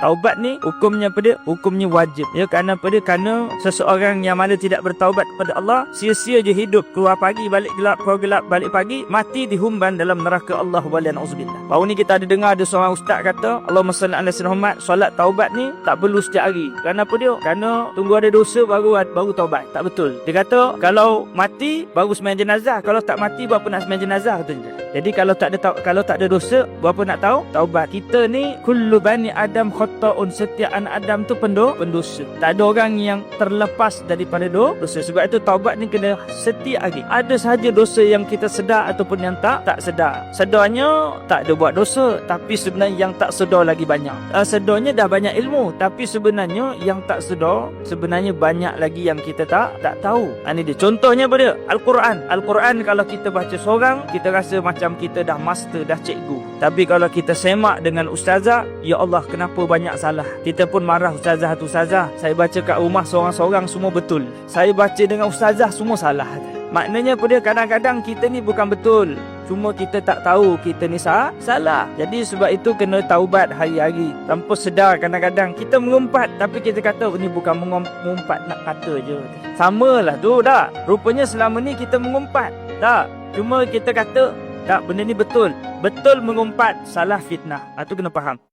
Taubat ni hukumnya apa dia? Hukumnya wajib. Ya, kerana apa dia? Kerana seseorang yang mana tidak bertaubat kepada Allah, sia-sia je hidup, keluar pagi balik gelap, keluar gelap balik pagi, mati dihumban dalam neraka Allah walian auzubillah. Baru ni kita ada dengar ada seorang ustaz kata, Allahumma salli ala sayyidina Muhammad, solat taubat ni tak perlu setiap hari. Kerana apa dia? Kerana tunggu ada dosa baru taubat. Tak betul. Dia kata kalau mati baru sembahyang jenazah, kalau tak mati buat apa nak sembahyang jenazah katanya. Jadi kalau tak ada dosa, berapa nak tahu? Taubat. Kita ni kullu bani Adam khata'un, setiap anak Adam tu pendosa. Tak ada orang yang terlepas daripada dosa. Sebab itu taubat ni kena setiap hari. Ada sahaja dosa yang kita sedar ataupun yang tak sedar. Sedarnya tak ada buat dosa, tapi sebenarnya yang tak sedar lagi banyak. Sedarnya dah banyak ilmu, tapi sebenarnya yang tak sedar sebenarnya banyak lagi yang kita tak tahu. Ini dia. Contohnya apa dia? Al-Quran kalau kita baca seorang, kita rasa macam kita dah master, dah cikgu. Tapi kalau kita semak dengan ustazah, ya Allah, kenapa banyak salah? Kita pun marah ustazah tu. Ustazah, saya baca kat rumah seorang-seorang semua betul, saya baca dengan ustazah semua salah. Maknanya apa dia? Kadang-kadang kita ni bukan betul, cuma kita tak tahu kita ni salah. Jadi sebab itu kena taubat hari-hari tanpa sedar. Kadang-kadang kita mengumpat, tapi kita kata ni bukan mengumpat, nak kata je. Samalah tu dah. Rupanya selama ni kita mengumpat. Tak, cuma kita kata tak, benda ni betul. Betul mengumpat, salah fitnah. Itu kena faham.